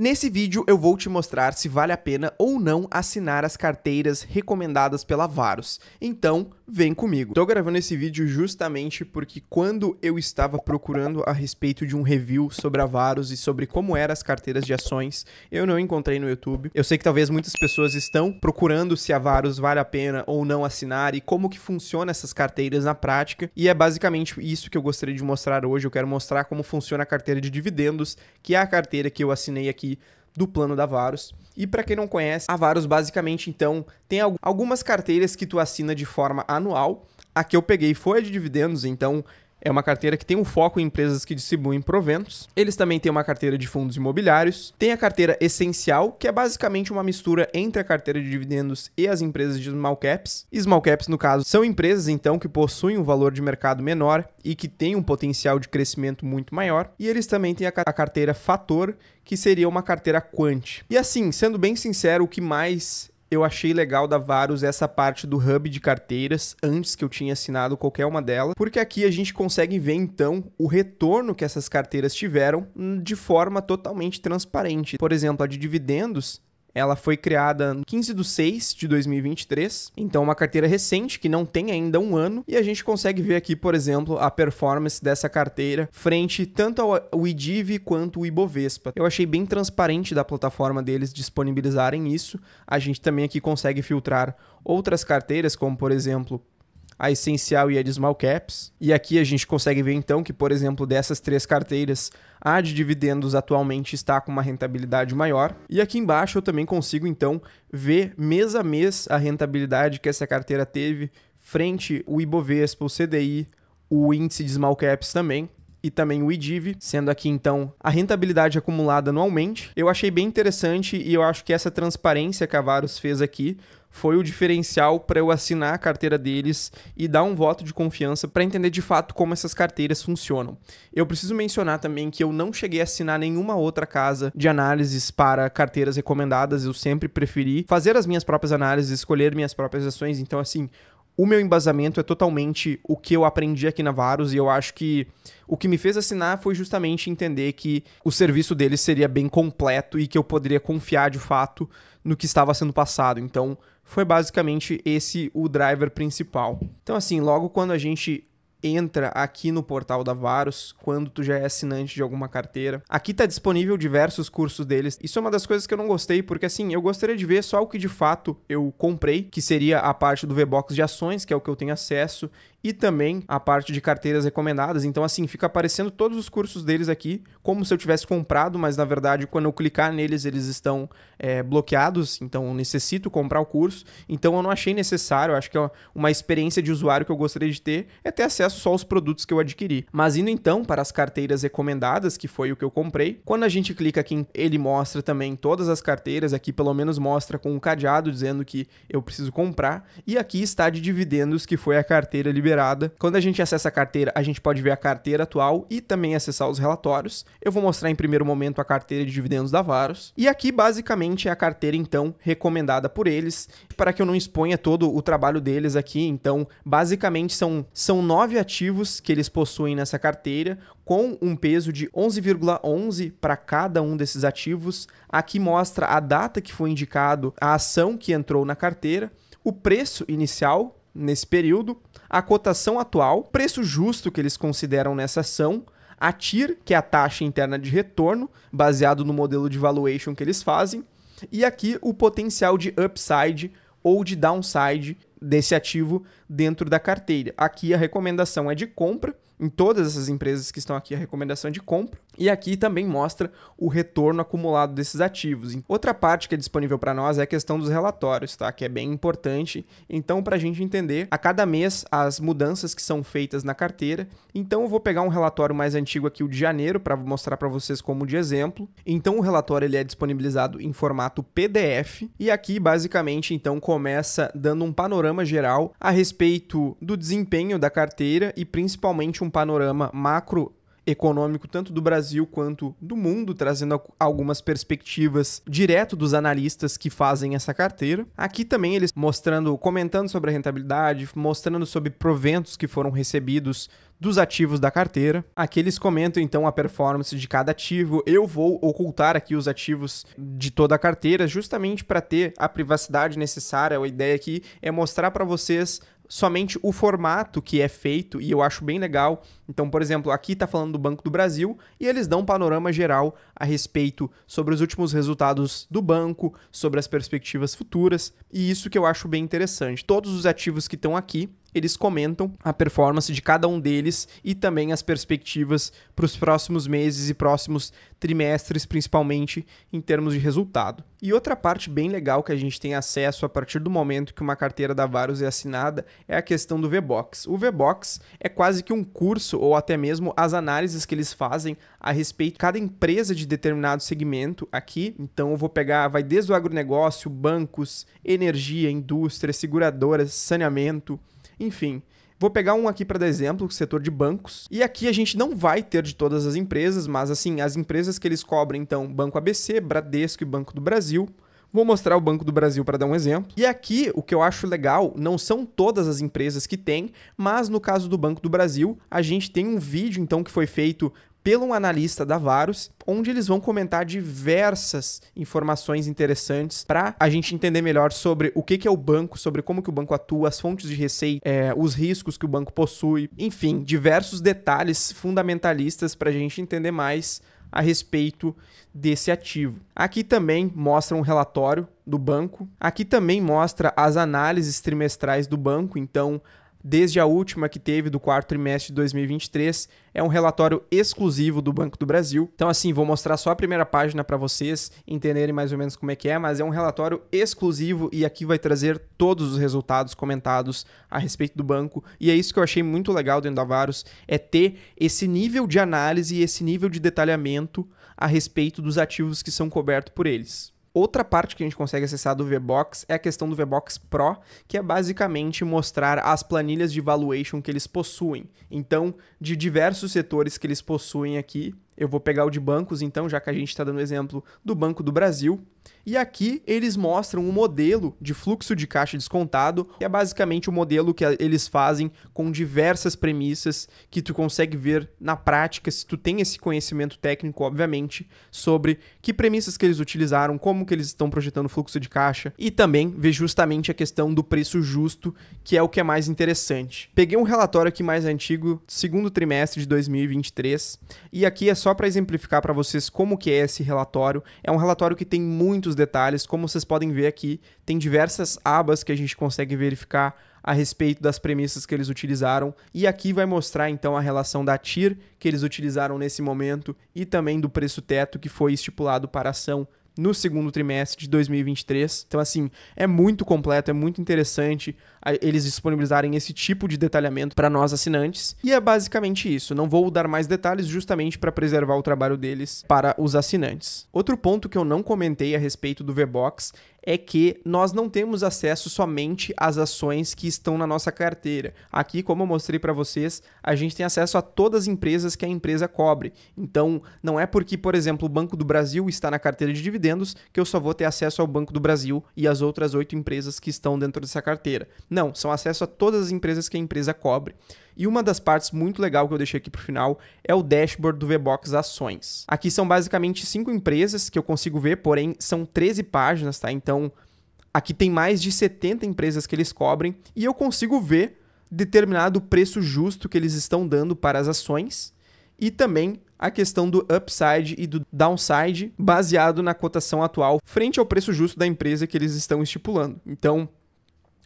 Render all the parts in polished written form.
Nesse vídeo eu vou te mostrar se vale a pena ou não assinar as carteiras recomendadas pela Varus. Então, vem comigo. Tô gravando esse vídeo justamente porque quando eu estava procurando a respeito de um review sobre a Varus e sobre como eram as carteiras de ações, eu não encontrei no YouTube. Eu sei que talvez muitas pessoas estão procurando se a Varus vale a pena ou não assinar e como que funciona essas carteiras na prática. E é basicamente isso que eu gostaria de mostrar hoje. Eu quero mostrar como funciona a carteira de dividendos, que é a carteira que eu assinei aqui do plano da Varus. E para quem não conhece, a Varus basicamente então tem algumas carteiras que tu assina de forma anual. A que eu peguei foi a de dividendos, então é uma carteira que tem um foco em empresas que distribuem proventos. Eles também têm uma carteira de fundos imobiliários. Tem a carteira essencial, que é basicamente uma mistura entre a carteira de dividendos e as empresas de small caps. Small caps, no caso, são empresas então que possuem um valor de mercado menor e que têm um potencial de crescimento muito maior. E eles também têm a carteira Fator, que seria uma carteira quant. E assim, sendo bem sincero, o que mais eu achei legal da Varus essa parte do hub de carteiras, antes que eu tinha assinado qualquer uma delas, porque aqui a gente consegue ver então o retorno que essas carteiras tiveram de forma totalmente transparente. Por exemplo, a de dividendos, ela foi criada no 15/6/2023, então uma carteira recente que não tem ainda um ano, e a gente consegue ver aqui, por exemplo, a performance dessa carteira frente tanto ao IDIV quanto o Ibovespa. Eu achei bem transparente da plataforma deles disponibilizarem isso. A gente também aqui consegue filtrar outras carteiras, como por exemplo a essencial e a de small caps. E aqui a gente consegue ver então que, por exemplo, dessas três carteiras, a de dividendos atualmente está com uma rentabilidade maior. E aqui embaixo eu também consigo então ver mês a mês a rentabilidade que essa carteira teve frente o Ibovespa, o CDI, o índice de small caps também, e também o IDIV, sendo aqui então a rentabilidade acumulada anualmente. Eu achei bem interessante e eu acho que essa transparência que a Varus fez aqui foi o diferencial para eu assinar a carteira deles e dar um voto de confiança para entender de fato como essas carteiras funcionam. Eu preciso mencionar também que eu não cheguei a assinar nenhuma outra casa de análises para carteiras recomendadas. Eu sempre preferi fazer as minhas próprias análises, escolher minhas próprias ações. Então, assim, o meu embasamento é totalmente o que eu aprendi aqui na Varus, e eu acho que o que me fez assinar foi justamente entender que o serviço deles seria bem completo e que eu poderia confiar de fato no que estava sendo passado. Então, foi basicamente esse o driver principal. Então, assim, logo quando a gente entra aqui no portal da Varus, quando tu já é assinante de alguma carteira, aqui tá disponível diversos cursos deles. Isso é uma das coisas que eu não gostei, porque assim, eu gostaria de ver só o que de fato eu comprei, que seria a parte do VBox de ações, que é o que eu tenho acesso, e também a parte de carteiras recomendadas. Então assim, fica aparecendo todos os cursos deles aqui, como se eu tivesse comprado, mas na verdade quando eu clicar neles eles estão bloqueados, então eu necessito comprar o curso. Então eu não achei necessário, eu acho que é uma experiência de usuário que eu gostaria de ter ter acesso só aos produtos que eu adquiri. Mas indo então para as carteiras recomendadas, que foi o que eu comprei, quando a gente clica aqui, ele mostra também todas as carteiras, aqui pelo menos mostra com um cadeado dizendo que eu preciso comprar, e aqui está de dividendos, que foi a carteira liberada. Quando a gente acessa a carteira, a gente pode ver a carteira atual e também acessar os relatórios. Eu vou mostrar em primeiro momento a carteira de dividendos da Varus, e aqui basicamente é a carteira então recomendada por eles, para que eu não exponha todo o trabalho deles aqui. Então basicamente são 9 ativos que eles possuem nessa carteira, com um peso de 11,11 para cada um desses ativos. Aqui mostra a data que foi indicado a ação que entrou na carteira, o preço inicial nesse período, a cotação atual, preço justo que eles consideram nessa ação, a TIR, que é a taxa interna de retorno, baseado no modelo de valuation que eles fazem, e aqui o potencial de upside ou de downside desse ativo dentro da carteira. Aqui a recomendação é de compra, em todas essas empresas que estão aqui a recomendação é de compra, e aqui também mostra o retorno acumulado desses ativos. Outra parte que é disponível para nós é a questão dos relatórios, tá? Que é bem importante, então para a gente entender a cada mês as mudanças que são feitas na carteira. Então eu vou pegar um relatório mais antigo aqui, o de janeiro, para mostrar para vocês como de exemplo. Então o relatório ele é disponibilizado em formato PDF, e aqui basicamente então começa dando um panorama geral a respeito do desempenho da carteira e principalmente um panorama macro econômico tanto do Brasil quanto do mundo, trazendo algumas perspectivas direto dos analistas que fazem essa carteira. Aqui também eles comentando sobre a rentabilidade, mostrando sobre proventos que foram recebidos dos ativos da carteira. Aqui eles comentam então a performance de cada ativo. Eu vou ocultar aqui os ativos de toda a carteira justamente para ter a privacidade necessária. A ideia aqui é mostrar para vocês somente o formato que é feito, e eu acho bem legal. Então, por exemplo, aqui está falando do Banco do Brasil e eles dão um panorama geral a respeito sobre os últimos resultados do banco, sobre as perspectivas futuras, e isso que eu acho bem interessante. Todos os ativos que estão aqui, eles comentam a performance de cada um deles e também as perspectivas para os próximos meses e próximos trimestres, principalmente em termos de resultado. E outra parte bem legal que a gente tem acesso a partir do momento que uma carteira da Varus é assinada é a questão do VBox. O VBox é quase que um curso ou até mesmo as análises que eles fazem a respeito de cada empresa de determinado segmento aqui. Então eu vou pegar, vai desde o agronegócio, bancos, energia, indústria, seguradoras, saneamento, enfim. Vou pegar um aqui para dar exemplo, o setor de bancos. E aqui a gente não vai ter de todas as empresas, mas assim, as empresas que eles cobrem, então, Banco ABC, Bradesco e Banco do Brasil. Vou mostrar o Banco do Brasil para dar um exemplo. E aqui, o que eu acho legal, não são todas as empresas que tem, mas no caso do Banco do Brasil, a gente tem um vídeo, então, que foi feito pelo um analista da Varus, onde eles vão comentar diversas informações interessantes para a gente entender melhor sobre o que é o banco, sobre como que o banco atua, as fontes de receita, os riscos que o banco possui, enfim, diversos detalhes fundamentalistas para a gente entender mais a respeito desse ativo. Aqui também mostra um relatório do banco, aqui também mostra as análises trimestrais do banco, então desde a última que teve do quarto trimestre de 2023, é um relatório exclusivo do Banco do Brasil. Então assim, vou mostrar só a primeira página para vocês entenderem mais ou menos como é que é, mas é um relatório exclusivo e aqui vai trazer todos os resultados comentados a respeito do banco. E é isso que eu achei muito legal dentro da Varus, é ter esse nível de análise e esse nível de detalhamento a respeito dos ativos que são cobertos por eles. Outra parte que a gente consegue acessar do VBox é a questão do VBox Pro, que é basicamente mostrar as planilhas de valuation que eles possuem. Então, de diversos setores que eles possuem aqui, eu vou pegar o de bancos, então, já que a gente está dando exemplo do Banco do Brasil. E aqui eles mostram um modelo de fluxo de caixa descontado, que é basicamente o modelo que eles fazem com diversas premissas que tu consegue ver na prática, se tu tem esse conhecimento técnico, obviamente, sobre que premissas que eles utilizaram, como que eles estão projetando o fluxo de caixa e também ver justamente a questão do preço justo, que é o que é mais interessante. Peguei um relatório aqui mais antigo, segundo trimestre de 2023, e aqui é só para exemplificar para vocês como que é esse relatório. É um relatório que tem muitos detalhes, como vocês podem ver aqui, tem diversas abas que a gente consegue verificar a respeito das premissas que eles utilizaram, e aqui vai mostrar então a relação da TIR que eles utilizaram nesse momento e também do preço teto que foi estipulado para a ação no segundo trimestre de 2023. Então assim, é muito completo, é muito interessante eles disponibilizarem esse tipo de detalhamento para nós assinantes, e é basicamente isso. Não vou dar mais detalhes justamente para preservar o trabalho deles para os assinantes. Outro ponto que eu não comentei a respeito do VBox é que nós não temos acesso somente às ações que estão na nossa carteira. Aqui, como eu mostrei para vocês, a gente tem acesso a todas as empresas que a empresa cobre. Então, não é porque, por exemplo, o Banco do Brasil está na carteira de dividendos que eu só vou ter acesso ao Banco do Brasil e às outras 8 empresas que estão dentro dessa carteira. Não, são acesso a todas as empresas que a empresa cobre. E uma das partes muito legal que eu deixei aqui para o final é o dashboard do VBox Ações. Aqui são basicamente 5 empresas que eu consigo ver, porém são 13 páginas, tá? Então, aqui tem mais de 70 empresas que eles cobrem e eu consigo ver determinado preço justo que eles estão dando para as ações e também a questão do upside e do downside baseado na cotação atual frente ao preço justo da empresa que eles estão estipulando. Então,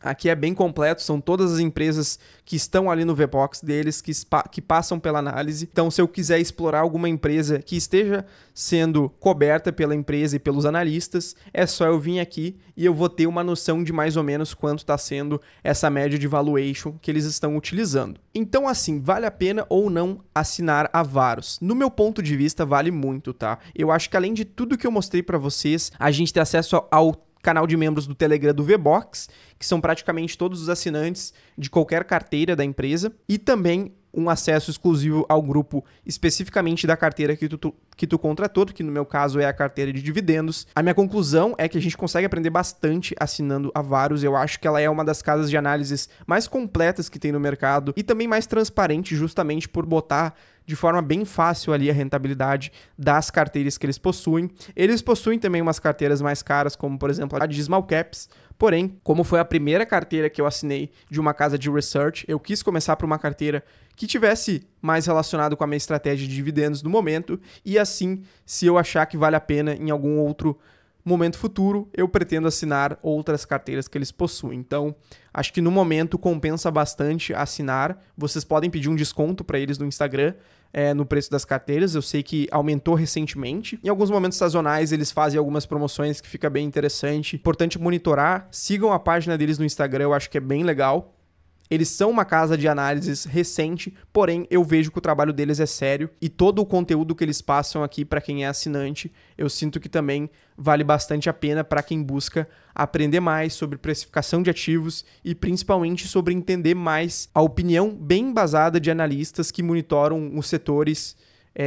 aqui é bem completo, são todas as empresas que estão ali no VBox deles, que passam pela análise. Então, se eu quiser explorar alguma empresa que esteja sendo coberta pela empresa e pelos analistas, é só eu vir aqui e eu vou ter uma noção de mais ou menos quanto está sendo essa média de valuation que eles estão utilizando. Então, assim, vale a pena ou não assinar a Varus? No meu ponto de vista, vale muito, tá? Eu acho que além de tudo que eu mostrei para vocês, a gente tem acesso ao canal de membros do Telegram do VBox, que são praticamente todos os assinantes de qualquer carteira da empresa, e também um acesso exclusivo ao grupo especificamente da carteira que tu contratou, que no meu caso é a carteira de dividendos. A minha conclusão é que a gente consegue aprender bastante assinando a Varus. Eu acho que ela é uma das casas de análises mais completas que tem no mercado e também mais transparente, justamente por botar de forma bem fácil ali a rentabilidade das carteiras que eles possuem. Eles possuem também umas carteiras mais caras, como por exemplo a de Small Caps. Porém, como foi a primeira carteira que eu assinei de uma casa de research, eu quis começar por uma carteira que tivesse mais relacionado com a minha estratégia de dividendos no momento, e assim, se eu achar que vale a pena em algum outro momento futuro, eu pretendo assinar outras carteiras que eles possuem. Então, acho que no momento compensa bastante assinar. Vocês podem pedir um desconto para eles no Instagram, no preço das carteiras. Eu sei que aumentou recentemente. Em alguns momentos sazonais, eles fazem algumas promoções que fica bem interessante. Importante monitorar. Sigam a página deles no Instagram, eu acho que é bem legal. Eles são uma casa de análises recente, porém eu vejo que o trabalho deles é sério e todo o conteúdo que eles passam aqui para quem é assinante, eu sinto que também vale bastante a pena para quem busca aprender mais sobre precificação de ativos e principalmente sobre entender mais a opinião bem embasada de analistas que monitoram os setores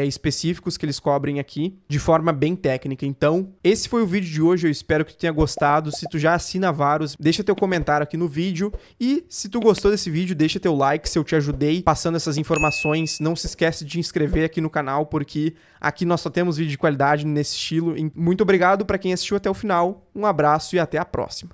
específicos que eles cobrem aqui de forma bem técnica. Então, esse foi o vídeo de hoje, eu espero que tu tenha gostado. Se tu já assina Varus, deixa teu comentário aqui no vídeo e se tu gostou desse vídeo, deixa teu like se eu te ajudei passando essas informações. Não se esquece de inscrever aqui no canal, porque aqui nós só temos vídeo de qualidade nesse estilo. Muito obrigado para quem assistiu até o final, um abraço e até a próxima.